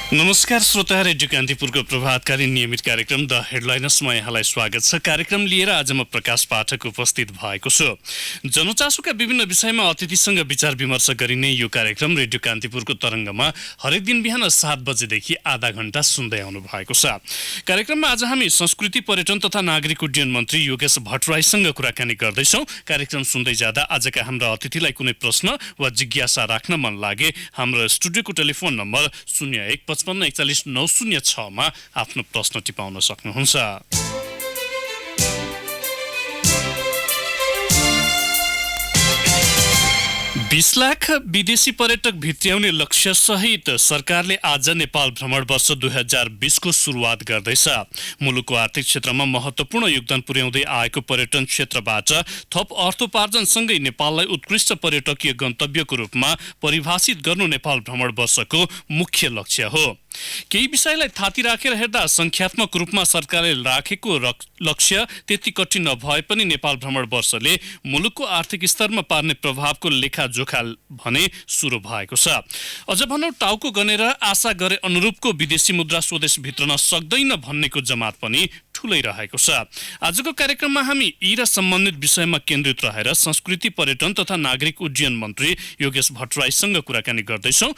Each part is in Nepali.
नमस्कार श्रोता, रेडियो कान्तिपुरको प्रभातकालीन नियमित कार्यक्रम द हेडलाइनर्समा यहाँलाई स्वागत छ। कार्यक्रम लिएर आज म प्रकाश पाठक उपस्थित भएको छु। जनचासोका विभिन्न विषयमा अतिथिसँग विचार विमर्श गरिने यो कार्यक्रम रेडियो कान्तिपुरको तरङ्गमा हरेक दिन बिहान 7 बजेदेखि आधा घण्टा सुन्दै आउनु भएको छ। कार्यक्रममा आज हामी संस्कृति, पर्यटन तथा नागरिक उड्डयन मन्त्री योगेश भट्टराईसँग कुराकानी गर्दैछौँ। कार्यक्रम सुन्दै जाँदा आजका हाम्रा अतिथिलाई कुनै प्रश्न वा जिज्ञासा राख्न मन लागे हाम्रो स्टुडियोको टेलिफोन नम्बर 0155414906 मा आफ्नो प्रश्न टिपाउन सक्नुहुन्छ। 20 लाख विदेशी पर्यटक भित्र्याउने लक्ष्य सहित सरकारले आज नेपाल भ्रमण वर्ष 2020 को सुरुवात गर्दैछ। मुलुकको आर्थिक क्षेत्रमा महत्त्वपूर्ण योगदान पुर्याउँदै आएको पर्यटन क्षेत्रबाट थप अर्थोपार्जनसँगै नेपाललाई उत्कृष्ट पर्यटकीय गन्तव्यको रूपमा परिभाषित गर्नु नेपाल भ्रमण वर्षको मुख्य लक्ष्य हो। केही विषयलाई थाती राखेर हेर्दा संख्यात्मक रूपमा सरकारले राखेको लक्ष्य त्यति कठिन नभए पनि नेपाल भ्रमण वर्षले मुलुकको आर्थिक स्तरमा पार्ने प्रभावको लेखाजोखा भने सुरु भएको छ। अझ भनौँ, टाउको गनेर आशा गरे अनुरूपको विदेशी मुद्रा स्वदेश भित्रन सक्दैन भन्नेको जमात पनि ठुलै रहेको छ। आजको कार्यक्रममा हामी यी र सम्बन्धित विषयमा केन्द्रित रहेर संस्कृति, पर्यटन तथा नागरिक उड्डयन मन्त्री योगेश भट्टराईसँग कुराकानी गर्दैछौँ।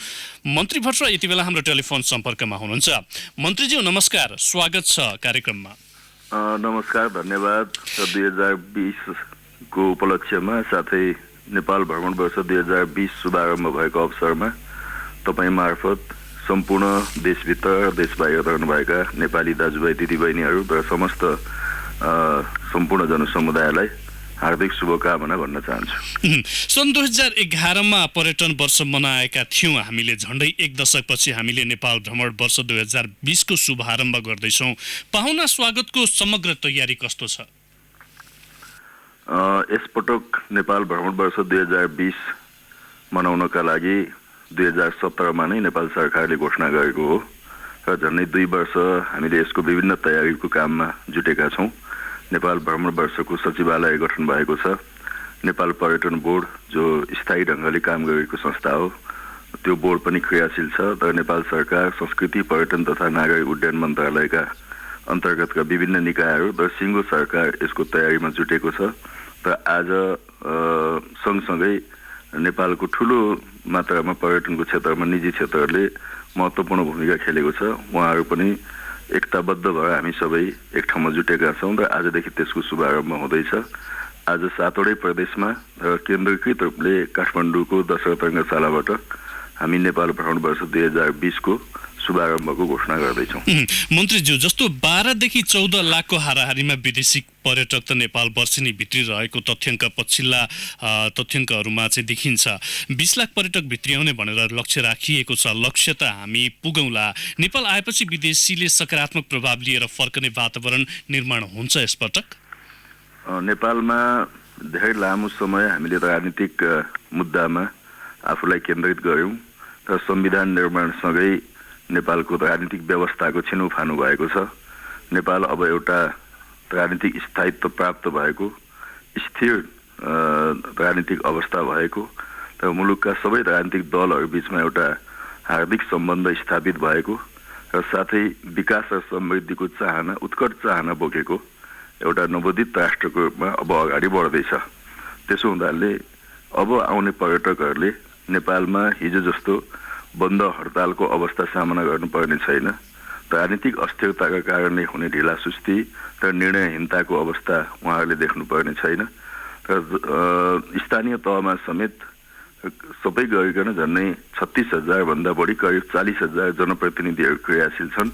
मन्त्री भट्टराई यति बेला हाम्रो टेलिफोन सम्पर्कमा हुनुहुन्छ। मन्त्रीज्यू नमस्कार, स्वागत छ कार्यक्रममा। नमस्कार, धन्यवाद। 2020 को उपलक्ष्यमा साथै नेपाल भ्रमण वर्ष 2020 शुभारम्भ भएको अवसरमा तपाईँ मार्फत सम्पूर्ण देशभित्र देश बाहिर रहनुभएका नेपाली दाजुभाइ दिदीबहिनीहरू र समस्त सम्पूर्ण जनसमुदायलाई हार्दिक शुभकामना भन्न चाहन्छु। सन् 2011 मा पर्यटन वर्ष मनाएका थियौँ हामीले। झण्डै एक दशकपछि हामीले नेपाल भ्रमण वर्ष 2020 को शुभारम्भ गर्दैछौँ। पाहुना स्वागतको समग्र तयारी कस्तो छ? यसपटक नेपाल भ्रमण वर्ष 2020 मनाउनका लागि 2017 मा नै नेपाल सरकारले घोषणा गरेको हो र झन्डै 2 वर्ष हामीले यसको विभिन्न तयारीको काममा जुटेका छौँ। नेपाल भ्रमण वर्षको सचिवालय गठन भएको छ। नेपाल पर्यटन बोर्ड जो स्थायी ढङ्गले काम गरेको संस्था हो, त्यो बोर्ड पनि क्रियाशील छ र नेपाल सरकार संस्कृति, पर्यटन तथा नागरिक उड्डयन मन्त्रालयका अन्तर्गतका विभिन्न निकायहरू र सिङ्गो सरकार यसको तयारीमा जुटेको छ। र आज सँगसँगै नेपालको ठुलो मात्रामा पर्यटनको क्षेत्रमा निजी क्षेत्रहरूले महत्त्वपूर्ण भूमिका खेलेको छ। उहाँहरू पनि एकताबद्ध भएर हामी सबै एक ठाउँमा जुटेका छौँ र आजदेखि त्यसको शुभारम्भ हुँदैछ। आज 7वटै प्रदेशमा र केन्द्रीकृत रूपले काठमाडौँको दशरथ रङ्गशालाबाट हामी नेपाल भ्रमण वर्ष 2020 को शुभारम्भको घोषणा गर्दैछौँ। मन्त्रीज्यू, जस्तो 12 देखि 14 लाखको हाराहारीमा विदेशी पर्यटक त नेपाल वर्षेनी भित्री रहेको तथ्याङ्क पछिल्ला तथ्याङ्कहरूमा चाहिँ देखिन्छ। 20 लाख पर्यटक भित्रियाउने भनेर लक्ष्य राखिएको छ। लक्ष्य त हामी पुगौँला। नेपाल आएपछि विदेशीले सकारात्मक प्रभाव लिएर फर्कने वातावरण निर्माण हुन्छ यसपटक? नेपालमा धेरै लामो समय हामीले राजनीतिक मुद्दामा आफूलाई केन्द्रित गर्यौँ र संविधान निर्माणसँगै नेपालको राजनीतिक व्यवस्थाको छिनोफानो भएको छ। नेपाल अब एउटा राजनीतिक स्थायित्व प्राप्त भएको, स्थिर राजनीतिक अवस्था भएको र मुलुकका सबै राजनीतिक दलहरू बिचमा एउटा हार्दिक सम्बन्ध स्थापित भएको र साथै विकास र समृद्धिको चाहना, उत्कट चाहना बोकेको एउटा नवोदित राष्ट्रको रूपमा अब अगाडि बढ्दैछ। त्यसो हुँदाले अब आउने पर्यटकहरूले नेपालमा हिजो जस्तो बन्द हडतालको अवस्था सामना गर्नुपर्ने छैन। राजनीतिक अस्थिरताका कारणले हुने ढिलासुस्ती र निर्णयहीनताको अवस्था उहाँहरूले देख्नुपर्ने छैन। र स्थानीय तहमा समेत सबै गरिकन झन्डै 36,000 भन्दा बढी करिब 40,000 जनप्रतिनिधिहरू क्रियाशील छन्।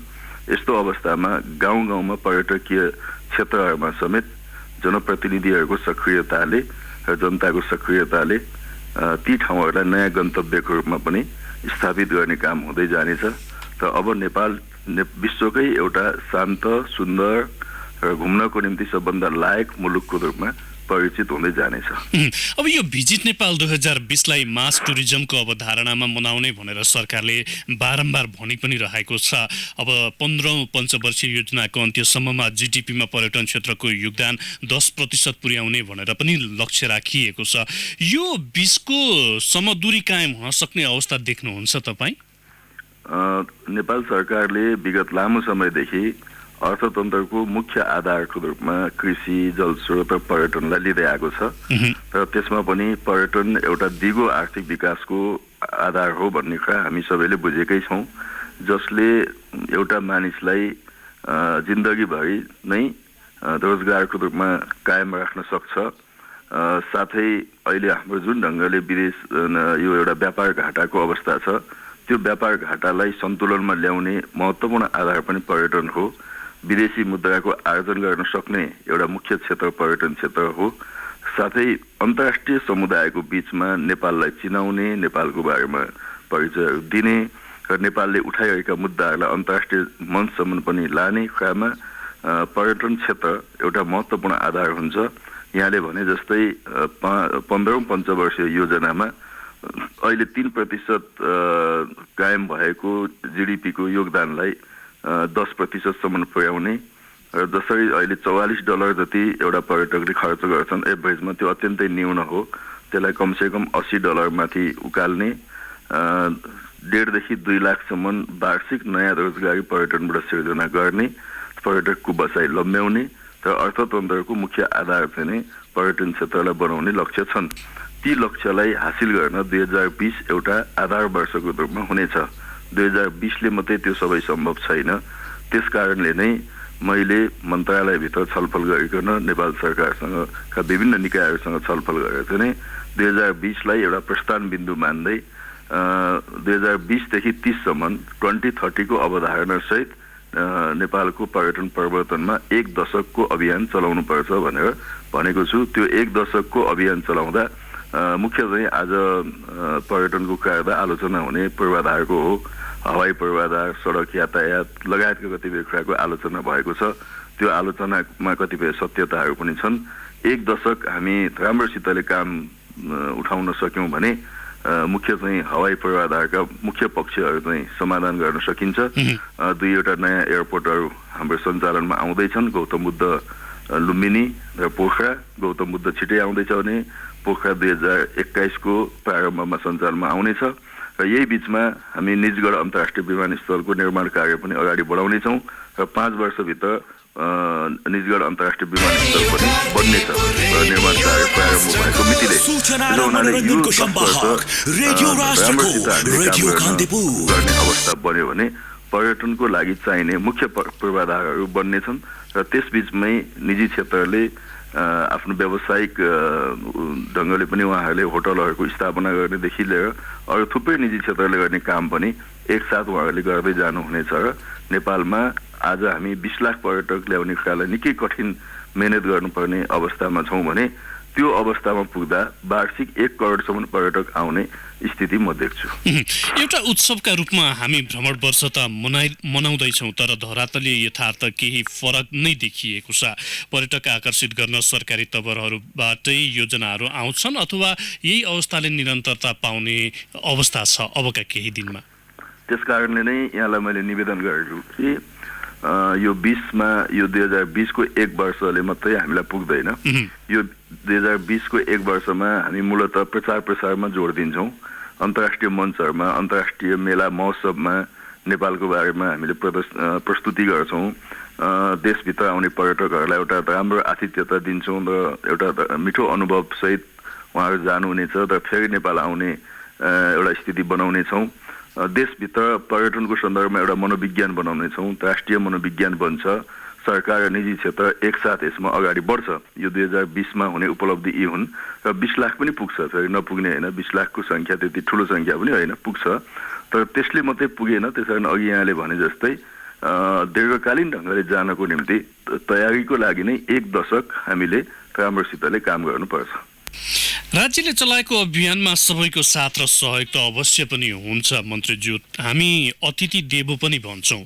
यस्तो अवस्थामा गाउँ गाउँमा पर्यटकीय क्षेत्रहरूमा समेत जनप्रतिनिधिहरूको सक्रियताले र जनताको सक्रियताले ती ठाउँहरूलाई नयाँ गन्तव्यको रूपमा पनि स्थापित गर्ने काम हुँदै जानेछ। र अब नेपाल विश्वकै एउटा शान्त, सुन्दर र घुम्नको निम्ति सबभन्दा लायक मुलुकको रूपमा परिचित हुँदै जानेछ। अब यो भिजिट नेपाल 2020 लाई मास टुरिज्मको अवधारणामा मनाउने भनेर सरकारले बारम्बार भनि पनि रहेको छ। अब 15औं पञ्चवर्षीय योजनाको अन्त्यसम्ममा जीडीपीमा पर्यटन क्षेत्रको योगदान 10% पुर्याउने भनेर पनि लक्ष्य राखिएको छ। यो 20 को समदूरी कायम हुन सक्ने अवस्था देख्नुहुन्छ तपाईँ? नेपाल सरकारले विगत लामो समयदेखि अर्थतन्त्रको मुख्य आधारको रूपमा कृषि, जलस्रोत र पर्यटनलाई लिँदै आएको छ। र त्यसमा पनि पर्यटन एउटा दिगो आर्थिक विकासको आधार हो भन्ने कुरा हामी सबैले बुझेकै छौँ, जसले एउटा मानिसलाई जिन्दगीभरि नै रोजगारको रूपमा कायम राख्न सक्छ। साथै अहिले हाम्रो जुन ढङ्गले विदेश यो एउटा व्यापार घाटाको अवस्था छ, त्यो व्यापार घाटालाई सन्तुलनमा ल्याउने महत्त्वपूर्ण आधार पनि पर्यटन हो। विदेशी मुद्राको आर्जन गर्न सक्ने एउटा मुख्य क्षेत्र पर्यटन क्षेत्र हो। साथै अन्तर्राष्ट्रिय समुदायको बीचमा नेपाललाई चिनाउने, नेपालको बारेमा परिचयहरू दिने र नेपालले उठाइरहेका मुद्दाहरूलाई अन्तर्राष्ट्रिय मञ्चसम्म पनि लाने कुरामा पर्यटन क्षेत्र एउटा महत्त्वपूर्ण आधार हुन्छ। यहाँले भने जस्तै 15औं पञ्चवर्षीय योजनामा अहिले 3% कायम भएको जीडीपीको योगदानलाई 10%सम्म पुर्याउने र जसरी अहिले $44 जति एउटा पर्यटकले खर्च गर्छन् एभरेजमा, त्यो अत्यन्तै न्यून हो। त्यसलाई कमसेकम $80 माथि उकाल्ने, 1.5 देखि 2 लाखसम्म वार्षिक नयाँ रोजगारी पर्यटनबाट सिर्जना गर्ने, पर्यटकको बसाइ लम्ब्याउने र अर्थतन्त्रको मुख्य आधार चाहिँ नै पर्यटन क्षेत्रलाई बनाउने लक्ष्य छन्। ती लक्ष्यलाई हासिल गर्न 2020 एउटा आधार वर्षको रूपमा हुनेछ। 2020ले मात्रै त्यो सबै सम्भव छैन। त्यसकारणले नै मैले मन्त्रालयभित्र छलफल गरिकन नेपाल सरकारसँगका विभिन्न निकायहरूसँग छलफल गरेर चाहिँ नै 2020लाई एउटा प्रस्थान बिन्दु मान्दै 2020 देखि 30सम्म 2030 को अवधारणासहित नेपालको पर्यटन प्रवर्तनमा 1 दशकको अभियान चलाउनुपर्छ भनेर भनेको छु। त्यो 1 दशकको अभियान चलाउँदा मुख्य चाहिँ आज पर्यटनको कुरा आलोचना हुने पूर्वाधारको हो। हवाई पूर्वाधार, सडक यातायात लगायतका कतिपय कुराको आलोचना भएको छ। त्यो आलोचनामा कतिपय सत्यताहरू पनि छन्। 1 दशक हामी राम्रोसितले काम उठाउन सक्यौँ भने मुख्य चाहिँ हवाई पूर्वाधारका मुख्य पक्षहरू चाहिँ समाधान गर्न सकिन्छ। 2वटा नयाँ एयरपोर्टहरू हाम्रो सञ्चालनमा आउँदैछन्, गौतम बुद्ध लुम्बिनी र पोखरा। गौतम बुद्ध छिटै आउँदैछ भने पोखरा 2021 को प्रारम्भमा सञ्चालनमा आउनेछ। र यही बीचमा हामी निजगढ अन्तर्राष्ट्रिय विमानस्थलको निर्माण कार्य पनि अगाडि बढाउनेछौँ र 5 वर्षभित्र निजगढ अन्तर्राष्ट्रिय विमानस्थल पनि बन्नेछ र निर्माण कार्य प्रारम्भ भएको मितिले गर्ने अवस्था बन्यो भने पर्यटनको लागि चाहिने मुख्य पूर्वाधारहरू बन्नेछन् र त्यसबीचमै निजी क्षेत्रले आफ्नो व्यावसायिक ढङ्गले पनि उहाँहरूले होटलहरूको स्थापना गर्नेदेखि लिएर अरू थुप्रै निजी क्षेत्रले गर्ने काम पनि एकसाथ उहाँहरूले गर्दै जानुहुनेछ र नेपालमा आज हामी 20 लाख पर्यटक ल्याउने कुरालाई निकै कठिन मेहनत गर्नुपर्ने अवस्थामा छौँ भने त्यो अवस्थामा पुग्दा वार्षिक 1 करोडसम्म पर्यटक आउने स्थिति म देख्छु। एउटा उत्सवका रूपमा हामी भ्रमण वर्ष त मनाउँदैछौँ, तर धरातलीय यथार्थ केही फरक नै देखिएको छ। पर्यटक आकर्षित गर्न सरकारी तवरहरूबाटै योजनाहरू आउँछन् अथवा यही अवस्थाले निरन्तरता पाउने अवस्था छ अबका केही दिनमा? त्यसकारणले नै यहाँलाई मैले निवेदन गरेको कि यो 2020 को 1 वर्षले मात्रै हामीलाई पुग्दैन। यो 2020 को 1 वर्षमा हामी मूलतः प्रचार प्रसारमा जोड दिन्छौँ। अन्तर्राष्ट्रिय मञ्चहरूमा, अन्तर्राष्ट्रिय मेला महोत्सवमा नेपालको बारेमा हामीले प्रस्तुति गर्छौँ। देशभित्र आउने पर्यटकहरूलाई एउटा राम्रो आतिथ्यता दिन्छौँ र एउटा मिठो अनुभवसहित उहाँहरू जानुहुनेछ र फेरि नेपाल आउने एउटा स्थिति बनाउनेछौँ। देशभित्र पर्यटनको सन्दर्भमा एउटा मनोविज्ञान बनाउनेछौँ, राष्ट्रिय मनोविज्ञान बन्छ। सरकार र निजी क्षेत्र एकसाथ यसमा अगाडि बढ्छ। यो 2020मा हुने उपलब्धि यी हुन् र 20 लाख पनि पुग्छ, फेरि नपुग्ने होइन। 20 लाखको सङ्ख्या त्यति ठुलो सङ्ख्या पनि होइन, पुग्छ। तर त्यसले मात्रै पुगेन। त्यसकारण अघि यहाँले भने जस्तै दीर्घकालीन ढङ्गले जानको निम्ति तयारीको लागि नै 1 दशक हामीले राम्रोसितले काम गर्नुपर्छ। राज्यले चलाएको अभियानमा सबैको साथ र सहयोग त अवश्य पनि हुन्छ मन्त्रीज्यू। हामी अतिथि देवो पनि भन्छौँ।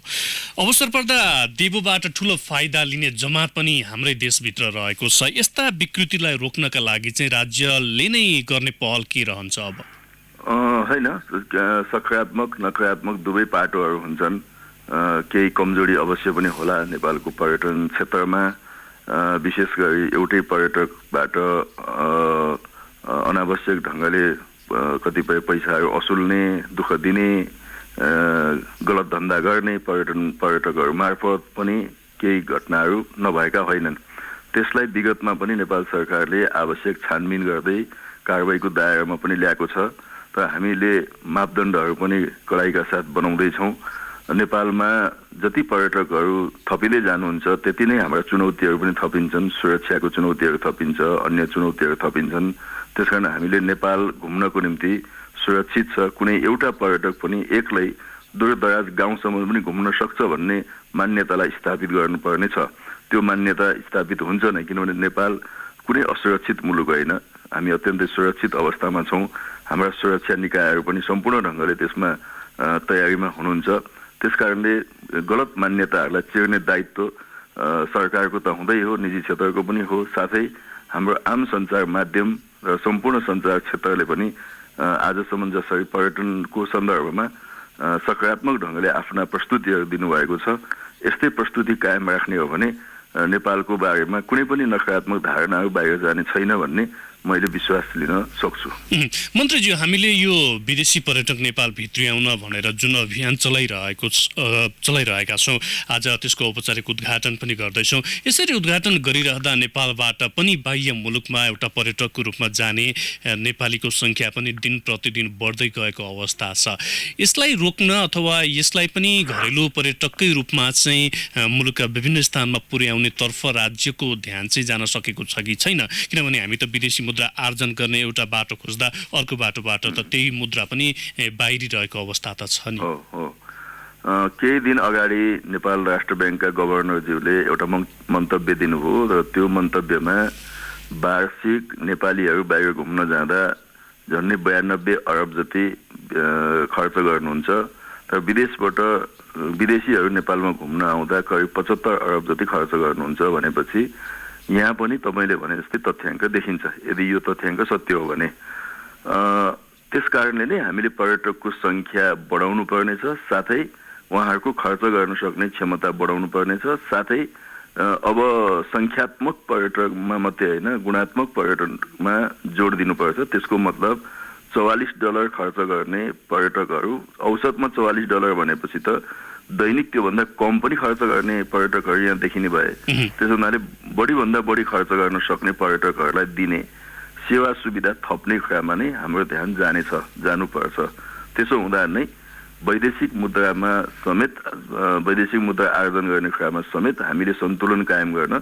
अवसर पर्दा देवोबाट ठुलो फाइदा लिने जमात पनि हाम्रै देशभित्र रहेको छ। यस्ता विकृतिलाई रोक्नका लागि चाहिँ राज्यले नै गर्ने पहल के रहन्छ अब? होइन, सकारात्मक नकारात्मक दुवै पाटोहरू हुन्छन्। केही कमजोरी अवश्य पनि होला नेपालको पर्यटन क्षेत्रमा। विशेष गरी एउटै पर्यटकबाट अनावश्यक ढङ्गले कतिपय पैसाहरू असुल्ने, दुःख दिने गलत धन्दा गर्ने पर्यटकहरू मार्फत पनि केही घटनाहरू नभएका होइनन्। त्यसलाई विगतमा पनि नेपाल सरकारले आवश्यक छानबिन गर्दै कारबाहीको दायरामा पनि ल्याएको छ। र हामीले मापदण्डहरू पनि कडाइका साथ बनाउँदैछौँ। नेपालमा जति पर्यटकहरू थपिँदै जानुहुन्छ त्यति नै हाम्रा चुनौतीहरू पनि थपिन्छन्। सुरक्षाको चुनौतीहरू थपिन्छ, अन्य चुनौतीहरू थपिन्छन्। त्यसकारण हामीले नेपाल घुम्नको निम्ति सुरक्षित छ, कुनै एउटा पर्यटक पनि एक्लै दूरदराज गाउँसम्म पनि घुम्न सक्छ भन्ने मान्यतालाई स्थापित गर्नुपर्ने छ। त्यो मान्यता स्थापित हुन्छ नै, किनभने नेपाल कुनै असुरक्षित मुलुक होइन। हामी अत्यन्तै सुरक्षित अवस्थामा छौँ। हाम्रा सुरक्षा निकायहरू पनि सम्पूर्ण ढङ्गले त्यसमा तयारीमा हुनुहुन्छ। त्यसकारणले गलत मान्यताहरूलाई चिर्ने दायित्व सरकारको त हुँदै हो, निजी क्षेत्रको पनि हो। साथै हाम्रो आम सञ्चार माध्यम र सम्पूर्ण सञ्चार क्षेत्रले पनि आजसम्म जसरी पर्यटनको सन्दर्भमा सकारात्मक ढङ्गले आफ्ना प्रस्तुतिहरू दिनुभएको छ, यस्तै प्रस्तुति कायम राख्ने हो भने नेपालको बारेमा कुनै पनि नकारात्मक धारणाहरू बाहिर जाने छैन भन्ने मैले विश्वास लिन सक्छु। मन्त्रीज्यू, हामीले यो विदेशी पर्यटक नेपाल भित्री आउन भनेर जुन अभियान चलाइरहेका छौँ, आज त्यसको औपचारिक उद्घाटन पनि गर्दैछौँ। यसरी उद्घाटन गरिरहँदा नेपालबाट पनि बाह्य मुलुकमा एउटा पर्यटकको रूपमा जाने नेपालीको सङ्ख्या पनि दिन प्रतिदिन बढ्दै गएको अवस्था छ। यसलाई रोक्न अथवा यसलाई पनि घरेलु पर्यटककै रूपमा चाहिँ मुलुकका विभिन्न स्थानमा पुर्याउने तर्फ राज्यको ध्यान चाहिँ जान सकेको छ कि छैन? किनभने हामी त विदेशी मुद्रा आर्जन गर्ने एउटा बाटो खोज्दा अर्को बाटोबाट त त्यही मुद्रा पनि बाहिरिरहेको अवस्था त छ नि। केही दिन अगाडि नेपाल राष्ट्र ब्याङ्कका गभर्नरज्यूले एउटा मन्तव्य दिनुभयो र त्यो मन्तव्यमा वार्षिक नेपालीहरू बाहिर घुम्न जाँदा झन्डै 92 अरब जति खर्च गर्नुहुन्छ र विदेशबाट विदेशीहरू नेपालमा घुम्न आउँदा करिब 75 अरब जति खर्च गर्नुहुन्छ भनेपछि यहाँ पनि तपाईँले भने जस्तै तथ्याङ्क देखिन्छ। यदि यो तथ्याङ्क सत्य हो भने त्यस कारणले नै हामीले पर्यटकको सङ्ख्या बढाउनु पर्नेछ, साथै उहाँहरूको खर्च गर्न सक्ने क्षमता बढाउनु पर्नेछ। साथै अब सङ्ख्यात्मक पर्यटकमा मात्रै होइन, गुणात्मक पर्यटनमा जोड दिनुपर्छ। त्यसको मतलब $44 खर्च गर्ने पर्यटकहरू, औसतमा $44 भनेपछि त दैनिक त्योभन्दा कम पनि खर्च गर्ने पर्यटकहरू यहाँ देखिने भए। त्यसो हुनाले बढीभन्दा बढी खर्च गर्न सक्ने पर्यटकहरूलाई दिने सेवा सुविधा थप्ने कुरामा नै हाम्रो ध्यान जानुपर्छ। त्यसो हुँदा नै वैदेशिक मुद्रामा समेत, वैदेशिक मुद्रा आर्जन गर्ने कुरामा समेत हामीले सन्तुलन कायम गर्न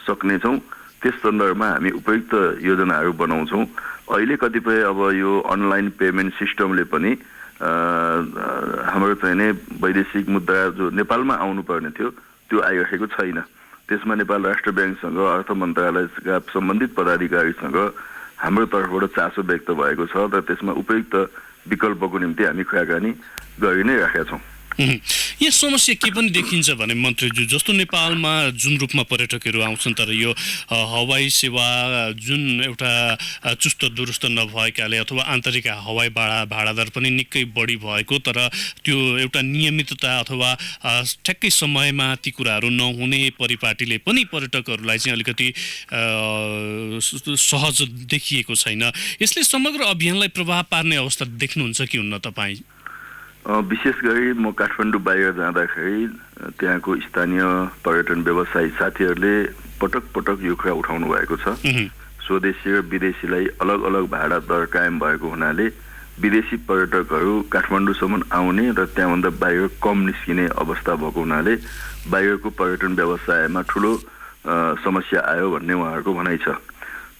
सक्नेछौँ। त्यस सन्दर्भमा हामी उपयुक्त योजनाहरू बनाउँछौँ। अहिले कतिपय अब यो अनलाइन पेमेन्ट सिस्टमले पनि हाम्रो चाहिँ नै वैदेशिक मुद्रा जो नेपालमा आउनुपर्ने थियो त्यो आइरहेको छैन। त्यसमा नेपाल राष्ट्र ब्याङ्कसँग, अर्थ मन्त्रालयका सम्बन्धित पदाधिकारीसँग हाम्रो तर्फबाट चासो व्यक्त भएको छ र त्यसमा उपयुक्त विकल्पको निम्ति हामी कुराकानी गरि नै राखेका छौँ। यहाँ समस्या के पनि देखिन्छ भने मन्त्रीज्यू, जस्तो नेपालमा जुन रूपमा पर्यटकहरू आउँछन् तर यो हवाई सेवा जुन एउटा चुस्त दुरुस्त नभएकाले अथवा आन्तरिक हवाई भाडादर पनि निकै बढी भएको, तर त्यो एउटा नियमितता अथवा ठ्याक्कै समयमा ती कुराहरू नहुने परिपाटीले पनि पर्यटकहरूलाई चाहिँ अलिकति सहज देखिएको छैन। यसले समग्र अभियानलाई प्रभाव पार्ने अवस्था देख्नुहुन्छ कि हुन्न तपाईँ? विशेष गरी म काठमाडौँ बाहिर जाँदाखेरि त्यहाँको स्थानीय पर्यटन व्यवसायी साथीहरूले पटक पटक यो कुरा उठाउनु भएको छ। स्वदेशी र विदेशीलाई अलग अलग भाडा दर कायम भएको हुनाले विदेशी पर्यटकहरू काठमाडौँसम्म आउने र त्यहाँभन्दा बाहिर कम निस्किने अवस्था भएको हुनाले बाहिरको पर्यटन व्यवसायमा ठुलो समस्या आयो भन्ने उहाँहरूको भनाइ छ।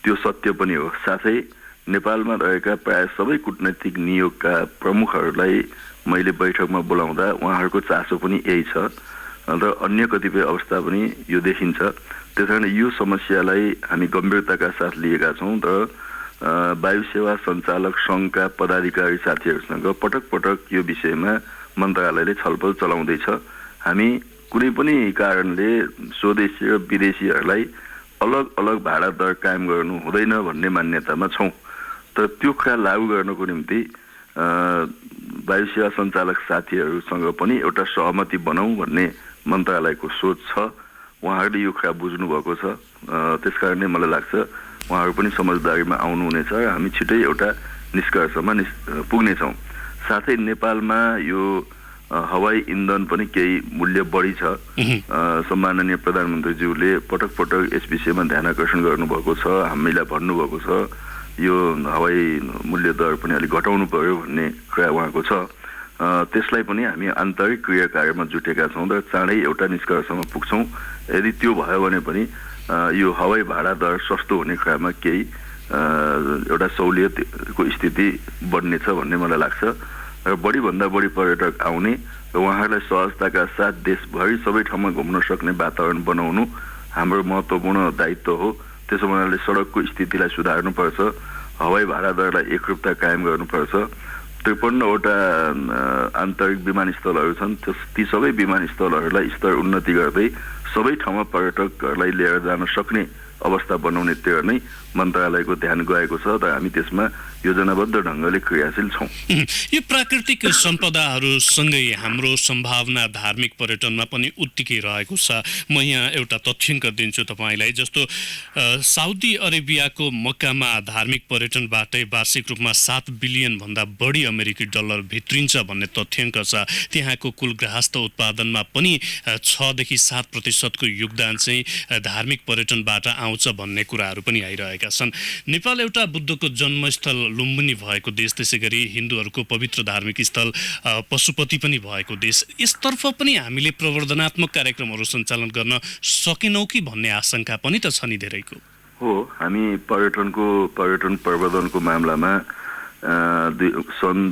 त्यो सत्य पनि हो। साथै नेपालमा रहेका प्राय सबै कूटनैतिक नियोगका प्रमुखहरूलाई मैले बैठकमा बोलाउँदा उहाँहरूको चासो पनि यही छ र अन्य कतिपय अवस्था पनि यो देखिन्छ। त्यसकारण यो समस्यालाई हामी गम्भीरताका साथ लिएका छौँ र वायु सेवा सञ्चालक सङ्घका पदाधिकारी साथीहरूसँग पटक पटक यो विषयमा मन्त्रालयले छलफल चलाउँदैछ। हामी कुनै पनि कारणले स्वदेशी र विदेशीहरूलाई अलग अलग भाडा दर कायम गर्नु हुँदैन भन्ने मान्यतामा छौँ। तर त्यो कुरा लागू गर्नको निम्ति वायु सेवा सञ्चालक साथीहरूसँग पनि एउटा सहमति बनाऊँ भन्ने मन्त्रालयको सोच छ। उहाँहरूले यो कुरा बुझ्नुभएको छ। त्यसकारणले मलाई लाग्छ उहाँहरू पनि समझदारीमा आउनुहुनेछ र हामी छिटै एउटा निष्कर्षमा पुग्नेछौँ। साथै नेपालमा यो हवाई इन्धन पनि केही मूल्य बढी छ। सम्माननीय प्रधानमन्त्रीज्यूले पटक पटक यस विषयमा ध्यान आकर्षण गर्नुभएको छ, हामीलाई भन्नुभएको छ यो हवाई मूल्य दर पनि अलिक घटाउनु पर्यो भन्ने कुरा उहाँको छ। त्यसलाई पनि हामी आन्तरिक क्रियाकार्यमा जुटेका छौँ र चाँडै एउटा निष्कर्षमा पुग्छौँ। यदि त्यो भयो भने पनि यो हवाई भाडा दर सस्तो हुने कुरामा केही एउटा सहुलियतको स्थिति बन्नेछ भन्ने मलाई लाग्छ र बढीभन्दा बढी पर्यटक आउने र उहाँहरूलाई सहजताका साथ देशभरि सबै ठाउँमा घुम्न सक्ने वातावरण बनाउनु हाम्रो महत्त्वपूर्ण दायित्व हो। त्यसो हुनाले सडकको स्थितिलाई सुधार्नुपर्छ, हवाई भाडा दरलाई एकरूपता कायम गर्नुपर्छ। 53वटा आन्तरिक विमानस्थलहरू छन्, ती सबै विमानस्थलहरूलाई स्तर उन्नति गर्दै सबै ठाउँमा पर्यटकहरूलाई लिएर जान सक्ने अवस्था बनाउने तिर नै मन्त्रालयको ध्यान गएको छ र हामी त्यसमा योजनाबद्ध ढङ्गले क्रियाशील छौँ। यो प्राकृतिक सम्पदाहरूसँगै हाम्रो सम्भावना धार्मिक पर्यटनमा पनि उत्तिकै रहेको छ। म यहाँ एउटा तथ्याङ्क दिन्छु तपाईँलाई, जस्तो साउदी अरेबियाको मक्कामा धार्मिक पर्यटनबाटै वार्षिक रूपमा 7 बिलियन भन्दा बढी अमेरिकी डलर भित्रिन्छ भन्ने तथ्याङ्क छ। त्यहाँको कुल गृहस्थ उत्पादनमा पनि 6 देखि 7% को योगदान चाहिँ धार्मिक पर्यटनबाट आउँछ भन्ने कुराहरू पनि आइरहेका छन्। नेपाल एउटा बुद्धको जन्मस्थल लुम्बिनी भएको देश, त्यसै गरी हिन्दूहरूको पवित्र धार्मिक स्थल पशुपति पनि भएको देश। यसतर्फ पनि हामीले प्रवर्धनात्मक कार्यक्रमहरू सञ्चालन गर्न सकेनौँ कि भन्ने आशंका पनि त छ नि धेरैको। हो, हामी पर्यटन प्रवर्धनको मामलामा सन्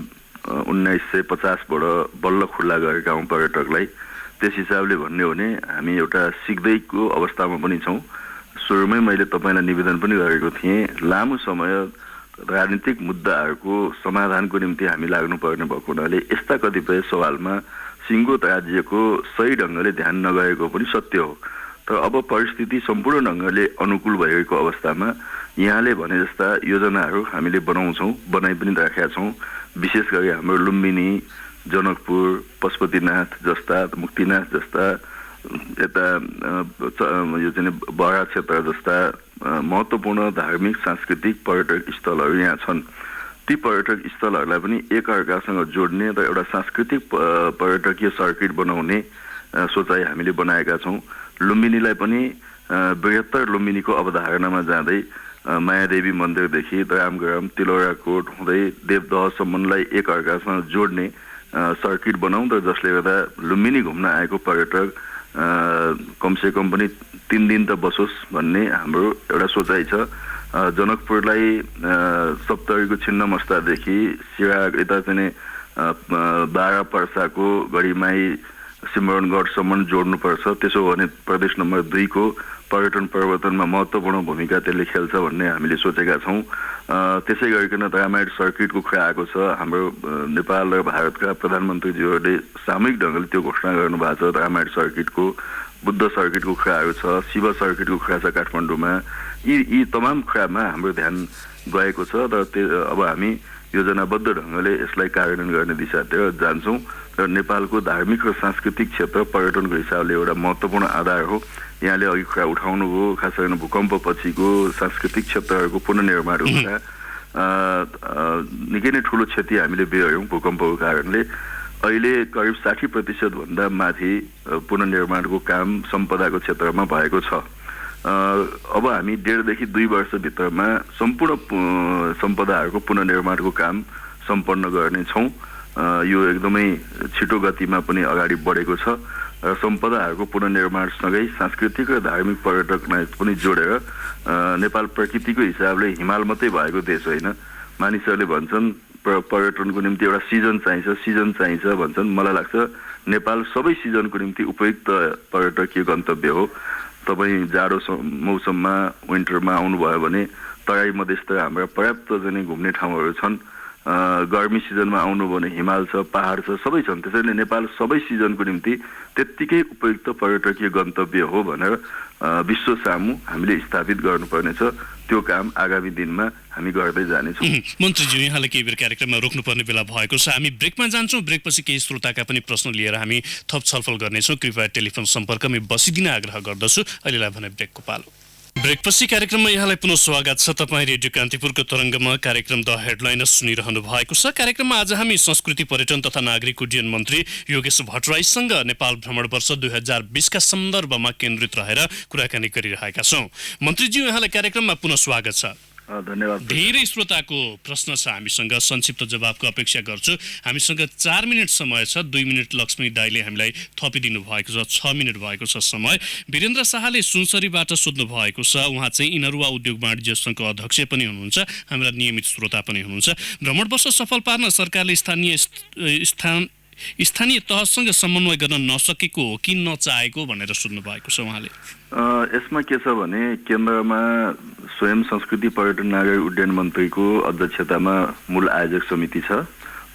1950बाट बल्ल खुल्ला गरेका हौँ पर्यटकलाई। त्यस हिसाबले भन्ने हो भने हामी एउटा सिक्दैको अवस्थामा पनि छौँ। सुरुमै मैले तपाईँलाई निवेदन पनि गरेको थिएँ, लामो समय राजनीतिक मुद्दाहरूको समाधानको निम्ति हामी लाग्नुपर्ने भएको हुनाले यस्ता कतिपय सवालमा सिङ्गो राज्यको सही ढङ्गले ध्यान नगएको पनि सत्य हो। तर अब परिस्थिति सम्पूर्ण ढङ्गले अनुकूल भएको अवस्थामा यहाँले भने जस्ता योजनाहरू हामीले बनाइ पनि राखेका छौँ। विशेष गरी हाम्रो लुम्बिनी, जनकपुर, पशुपतिनाथ जस्ता, मुक्तिनाथ जस्ता, यता यो चाहिँ बरा क्षेत्र जस्ता महत्त्वपूर्ण धार्मिक सांस्कृतिक पर्यटक स्थलहरू यहाँ छन्। ती पर्यटक स्थलहरूलाई पनि एकअर्कासँग जोड्ने र एउटा सांस्कृतिक पर्यटकीय सर्किट बनाउने सोचाइ हामीले बनाएका छौँ। लुम्बिनीलाई पनि बृहत्तर लुम्बिनीको अवधारणामा जाँदै मायादेवी मन्दिरदेखि रामग्राम, तिलौराकोट हुँदै देवदहसम्मलाई एकअर्कासँग जोड्ने सर्किट बनाउँ र जसले गर्दा लुम्बिनी घुम्न आएको पर्यटक कमसेकम पनि 3 दिन त बसोस् भन्ने हाम्रो एउटा सोचाइ छ। जनकपुरलाई सप्तरीको छिन्नमस्तादेखि सिरा यता चाहिँ बारा पर्साको गढीमाई सिमरनगढसम्म जोड्नुपर्छ। त्यसो भने प्रदेश नम्बर 2 को पर्यटन प्रवर्तनमा महत्त्वपूर्ण भूमिका त्यसले खेल्छ भन्ने हामीले सोचेका छौँ। त्यसै गरिकन रामायण सर्किटको कुरा आएको छ। हाम्रो नेपाल र भारतका प्रधानमन्त्रीज्यूहरूले सामूहिक ढङ्गले त्यो घोषणा गर्नुभएको छ। रामायण सर्किटको, बुद्ध सर्किटको कुराहरू छ, शिव सर्किटको कुरा छ काठमाडौँमा। यी तमाम कुरामा हाम्रो ध्यान गएको छ र अब हामी योजनाबद्ध ढङ्गले यसलाई कार्यान्वयन गर्ने दिशातिर जान्छौँ र नेपालको धार्मिक र सांस्कृतिक क्षेत्र पर्यटनको हिसाबले एउटा महत्त्वपूर्ण आधार हो। यहाँले अघि कुरा उठाउनुभयो, खास गरेर भूकम्प पछिको सांस्कृतिक क्षेत्रहरूको पुनर्निर्माण हुँदा निकै नै ठुलो क्षति हामीले बेहोर्यौँ भूकम्पको कारणले। अहिले करिब 60% भन्दा माथि पुनर्निर्माणको काम सम्पदाको क्षेत्रमा भएको छ। अब हामी 1.5 देखि 2 वर्षभित्रमा सम्पूर्ण सम्पदाहरूको पुनर्निर्माणको काम सम्पन्न गर्नेछौँ। यो एकदमै छिटो गतिमा पनि अगाडि बढेको छ र सम्पदाहरूको पुनर्निर्माणसँगै सांस्कृतिक र धार्मिक पर्यटकलाई पनि जोडेर नेपाल प्रकृतिको हिसाबले हिमाल मात्रै भएको देश होइन। मानिसहरूले भन्छन् पर्यटनको निम्ति एउटा सिजन चाहिन्छ भन्छन्। मलाई लाग्छ नेपाल सबै सिजनको निम्ति उपयुक्त पर्यटकीय गन्तव्य हो। तपाईँ जाडो मौसममा, विन्टरमा आउनुभयो भने तराई मधेसतिर हाम्रा पर्याप्त जाने घुम्ने ठाउँहरू छन्। गर्मी सिजनमा आउनु भने हिमाल छ, पहाड छ, सबै छन्। त्यसैले नेपाल सबै सिजनको निम्ति त्यत्तिकै उपयुक्त पर्यटकीय गन्तव्य हो भनेर विश्व सामु हामीले स्थापित गर्नुपर्नेछ। त्यो काम आगामी दिनमा हामी गर्दै जानेछौँ। मन्त्रीज्यू, यहाँलाई केही बेर कार्यक्रममा रोक्नुपर्ने बेला भएको छ। हामी ब्रेकमा जान्छौँ। ब्रेकपछि केही श्रोताका पनि प्रश्न लिएर हामी थप छलफल गर्नेछौँ। कृपया टेलिफोन सम्पर्कमै बसिदिन आग्रह गर्दछु। अहिलेलाई भने ब्रेकको पालो। ब्रेकपछि कार्यक्रममा यहाँलाई पुनः स्वागत छ। तपाईँ रेडियो कान्तिपुरको तरङ्गमा कार्यक्रम द हेडलाइनर्स सुनिरहनु भएको छ। कार्यक्रममा आज हामी संस्कृति पर्यटन तथा नागरिक उड्डयन मन्त्री योगेश भट्टराईसँग नेपाल भ्रमण वर्ष 2020 का सन्दर्भमा केन्द्रित रहेर कुराकानी गरिरहेका छौँ। मन्त्रीज्यू, यहाँलाई कार्यक्रममा पुनः स्वागत छ। धन्यवाद। धेरै श्रोताको प्रश्न छ, हामीसँग संक्षिप्त जवाबको अपेक्षा गर्छु। हामीसँग 4 मिनट समय छ। 2 मिनट लक्ष्मी दाईले हामीलाई थपिदिनु भएको छ। 6 मिनट भएको छ समय। वीरेन्द्र शाहले सुनसरीबाट सोध्नु भएको छ। उहाँ चाहिँ इनरुवा उद्योग वाणिज्य सङ्घको अध्यक्ष पनि हुनुहुन्छ, हाम्रा नियमित श्रोता पनि हुनुहुन्छ। भ्रमण वर्ष सफल पार्न सरकारले स्थानीय तहसँग समन्वय गर्न नसकेको हो कि नचाहेको भनेर सोध्नु भएको छ उहाँले। यसमा के छ भने केन्द्रमा स्वयं संस्कृति पर्यटन नागरिक उड्डयन मन्त्रीको अध्यक्षतामा मूल आयोजक समिति छ।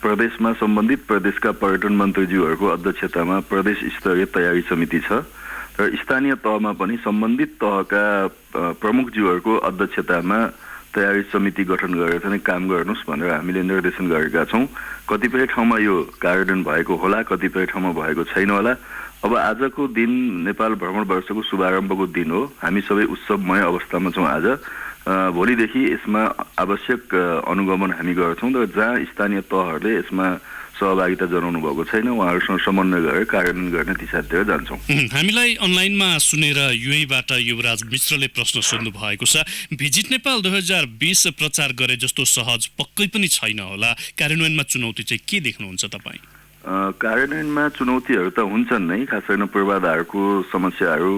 प्रदेशमा सम्बन्धित प्रदेशका पर्यटन मन्त्रीज्यूहरूको अध्यक्षतामा प्रदेश स्तरीय तयारी समिति छ र स्थानीय तहमा पनि सम्बन्धित तहका प्रमुखज्यूहरूको अध्यक्षतामा तयारी समिति गठन गरेर चाहिँ काम गर्नुहोस् भनेर हामीले निर्देशन गरेका छौँ। कतिपय ठाउँमा यो कार्यान्वयन भएको होला, कतिपय ठाउँमा भएको छैन होला। अब आजको दिन नेपाल भ्रमण वर्षको शुभारम्भको दिन हो। हामी सबै उत्सवमय अवस्थामा छौँ आज। भोलिदेखि यसमा आवश्यक अनुगमन हामी गर्छौँ र जहाँ स्थानीय तहहरूले यसमा सहभागिता जनाउनु भएको छैन उहाँहरूसँग समन्वय गरेर कार्यान्वयन गर्ने दिशातिर जान्छौँ। हामीलाई अनलाइनमा सुनेर युएबाट युवराज मिश्रले प्रश्न सोध्नु भएको छ। भिजिट नेपाल 2020 प्रचार गरे जस्तो सहज पक्कै पनि छैन होला। कार्यान्वयनमा चुनौती चाहिँ के देख्नुहुन्छ तपाईँ? कार्यान्वयनमा चुनौतीहरू त हुन्छन् नै, खास गरेर पूर्वाधारको समस्याहरू।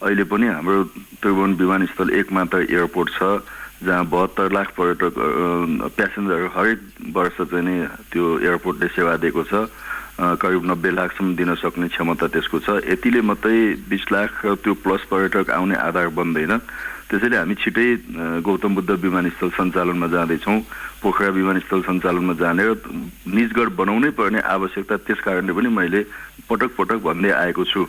अहिले पनि हाम्रो त्रिभुवन विमानस्थल एक मात्र एयरपोर्ट छ जहाँ 72 लाख पर्यटक प्यासेन्जरहरू हरेक वर्ष चाहिँ नै त्यो एयरपोर्टले सेवा दिएको छ। करिब 90 लाखसम्म दिन सक्ने क्षमता त्यसको छ। यतिले मात्रै 20 लाख त्यो प्लस पर्यटक आउने आधार बन्दैन। त्यसैले हामी छिटै गौतम बुद्ध विमानस्थल सञ्चालनमा जाँदैछौँ। पोखरा विमानस्थल सञ्चालनमा जाने र निजगढ बनाउनै पर्ने आवश्यकता त्यस कारणले पनि मैले पटक पटक भन्दै आएको छु।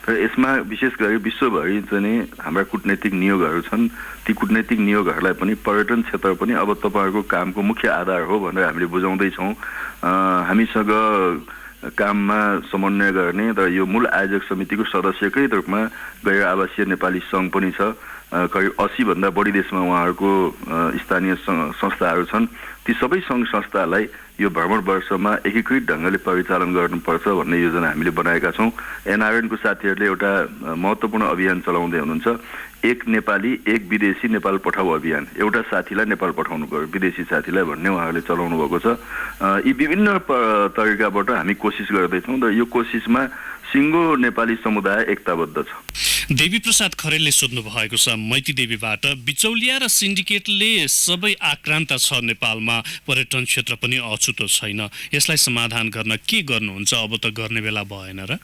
र यसमा विशेष गरी विश्वभरि चाहिँ हाम्रा कूटनैतिक नियोगहरू छन्। ती कूटनैतिक नियोगहरूलाई पनि पर्यटन क्षेत्र पनि अब तपाईँहरूको कामको मुख्य आधार हो भनेर हामीले बुझाउँदैछौँ। हामीसँग काममा समन्वय गर्ने र यो मूल आयोजक समितिको सदस्यकै रूपमा गैर आवासीय नेपाली सङ्घ पनि छ। करिब 80 भन्दा बढी देशमा उहाँहरूको स्थानीय संस्थाहरू छन्। ती सबै सङ्घ संस्थालाई यो भ्रमण वर्षमा एकीकृत ढङ्गले परिचालन गर्नुपर्छ भन्ने योजना हामीले बनाएका छौँ। एनआरएनको साथीहरूले एउटा महत्त्वपूर्ण अभियान चलाउँदै हुनुहुन्छ। एक नेपाली एक विदेशी नेपाल पठाऊ अभियान। एउटा साथीलाई नेपाल पठाउनु पर्यो, विदेशी साथीलाई भन्ने उहाँहरूले चलाउनु भएको छ। यी विभिन्न तरिकाबाट हामी कोसिस गर्दैछौँ र यो कोसिसमा सिङ्गो नेपाली समुदाय एकताबद्ध छ। देवी प्रसाद खरेलले सोध्नु भएको छ मैती देवीबाट, बिचौलिया र सिन्डिकेटले सबै आक्रान्त छ नेपालमा, पर्यटन क्षेत्र पनि अछुतो छैन। यसलाई समाधान गर्न के गर्नुहुन्छ? अब त गर्ने बेला भएन र?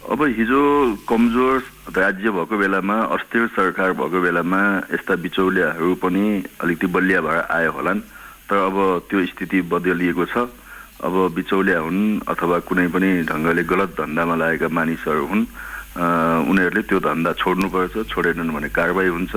अब हिजो कमजोर राज्य भएको बेलामा, अस्थिर सरकार भएको बेलामा यस्ता बिचौलियाहरू पनि अलिकति बलिया भएर आए होलान्। तर अब त्यो स्थिति बदलिएको छ। अब बिचौलिया हुन् अथवा कुनै पनि ढङ्गले गलत धन्दामा लागेका मानिसहरू हुन्, उनीहरूले त्यो धन्दा छोड्नुपर्छ। छोडेनन् भने कारबाही हुन्छ।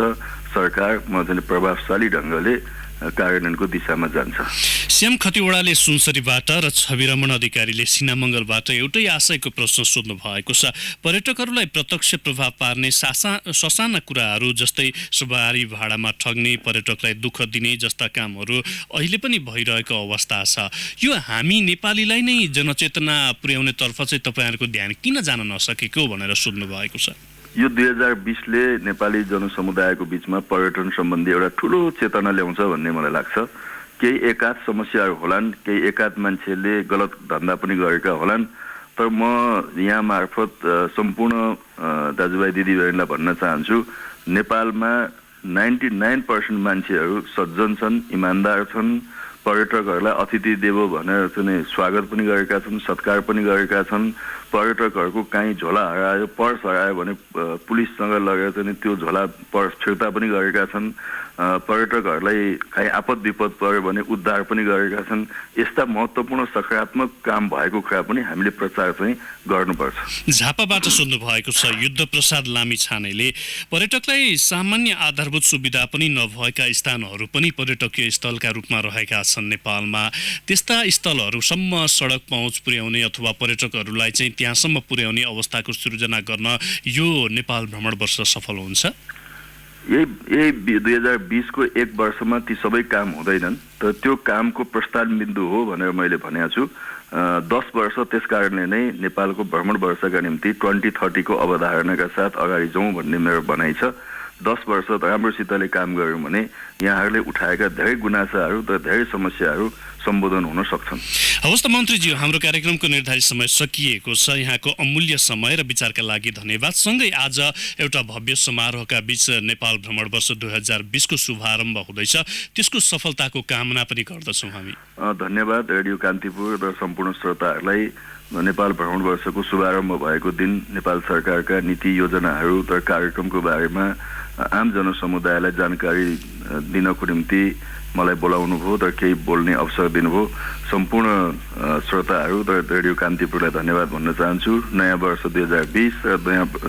सरकार चाहिँ प्रभावशाली ढङ्गले कार्यान्वयनको दिशामा जान्छ। श्याम खतिवडाले सुनसरीबाट र छविरमण अधिकारीले सिनामङ्गलबाट एउटै आशयको प्रश्न सोध्नु भएको छ। पर्यटकहरूलाई प्रत्यक्ष प्रभाव पार्ने ससाना कुराहरू जस्तै सवारी भाडामा ठग्ने, पर्यटकलाई दुःख दिने जस्ता कामहरू अहिले पनि भइरहेको अवस्था छ। यो हामी नेपालीलाई नै जनचेतना पुर्याउनेतर्फ चाहिँ तपाईँहरूको ध्यान किन जान नसकेको भनेर सोध्नु भएको छ। यो 2020ले नेपाली जनसमुदायको बिचमा पर्यटन सम्बन्धी एउटा ठुलो चेतना ल्याउँछ भन्ने मलाई लाग्छ। केही एकाध समस्याहरू होलान्, केही एकाध मान्छेले गलत धन्दा पनि गरेका होलान्। तर म यहाँ मार्फत सम्पूर्ण दाजुभाइ दिदीबहिनीलाई भन्न चाहन्छु, नेपालमा 99% मान्छेहरू सज्जन छन्, इमान्दार छन्। पर्यटकहरूलाई अतिथि देवो भनेर चाहिँ स्वागत पनि गरेका छन्, सत्कार पनि गरेका छन्। पर्यटकहरूको काहीँ झोला हरायो, पर्स हरायो भने पुलिससँग लगेर चाहिँ त्यो झोला पर्स फिर्ता पनि गरेका छन्। पर्यटकहरूलाई काहीँ आपद विपद पर्यो भने उद्धार पनि गरेका छन्। यस्ता महत्त्वपूर्ण सकारात्मक काम भएको कुरा पनि हामीले प्रचार चाहिँ गर्नुपर्छ। झापाबाट सोध्नु भएको छ युद्ध प्रसाद लामी छानेले, पर्यटकलाई सामान्य आधारभूत सुविधा पनि नभएका स्थानहरू पनि पर्यटकीय स्थलका रूपमा रहेका छन् नेपालमा। त्यस्ता स्थलहरूसम्म सडक पहुँच पुर्याउने अथवा पर्यटकहरूलाई चाहिँ त्यहाँसम्म पुर्याउने अवस्थाको सृजना गर्न यो नेपाल भ्रमण वर्ष सफल हुन्छ? यही 2020 को एक वर्षमा ती सबै काम हुँदैनन्, तर त्यो कामको प्रस्थान बिन्दु हो भनेर मैले भनेको छु। 10 वर्ष त्यसकारणले नै नेपालको भ्रमण वर्षका निम्ति 2030 को अवधारणाका साथ अगाडि जाउँ भन्ने मेरो भनाइ छ। 10 वर्ष राम्रोसितले काम गर्यौँ भने यहाँहरूले उठाएका धेरै गुनासाहरू र धेरै समस्याहरू सम्बोधन हुन सक्छन्। हवस् त मन्त्रीज्यू, हाम्रो कार्यक्रमको निर्धारित समय सकिएको छ। यहाँको अमूल्य समय र विचारका लागि धन्यवाद। सँगै आज एउटा भव्य समारोहका बीच नेपाल भ्रमण वर्ष 2020 को शुभारम्भ हुँदैछ, त्यसको सफलताको कामना पनि गर्दछौँ हामी। धन्यवाद रेडियो कान्तिपुर र सम्पूर्ण श्रोताहरूलाई। नेपाल भ्रमण वर्षको शुभारम्भ भएको दिन नेपाल सरकारका नीति योजनाहरू र कार्यक्रमको बारेमा आम जनसमुदायलाई जानकारी दिनको निम्ति मलाई बोलाउनु भयो र केही बोल्ने अवसर दिनुभयो। सम्पूर्ण श्रोताहरू र रेडियो कान्तिपुरलाई धन्यवाद भन्न चाहन्छु। नयाँ वर्ष 2020 र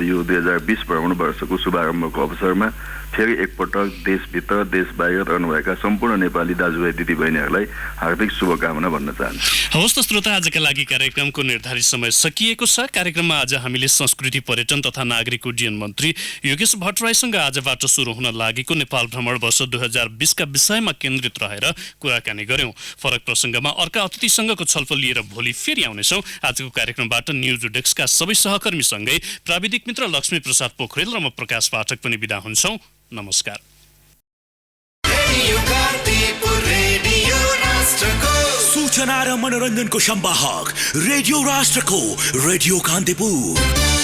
यो 2020 भ्रमण वर्षको शुभारम्भको अवसरमा फेरि एकपटक देशभित्र देश बाहिर रहनुभएका सम्पूर्ण नेपाली दाजुभाइ दिदीबहिनीहरूलाई हार्दिक शुभकामना भन्न चाहन्छु। हवस् त श्रोता, आजका लागि कार्यक्रमको निर्धारित समय सकिएको छ। कार्यक्रममा आज हामीले संस्कृति पर्यटन तथा नागरिक उड्डयन मन्त्री योगेश भट्टराईसँग आजबाट सुरु हुन लागेको नेपाल भ्रमण वर्ष 2020 का विषयमा केन्द्रित रहेर कुराकानी गर्यौं। फरक प्रसङ्गमा अर्का अतिथिसँगको छलफल लिएर भोलि फेरि आउनेछौँ। आजको कार्यक्रमबाट न्युज डेस्कका सबै सहकर्मीसँगै प्राविधिक मित्र लक्ष्मी प्रसाद पोखरेल र म प्रकाश पाठक पनि बिदा हुन्छौँ। नमस्कार। सूचना र मनोरञ्जनको संवाहक रेडियो राष्ट्रको रेडियो कान्तिपुर।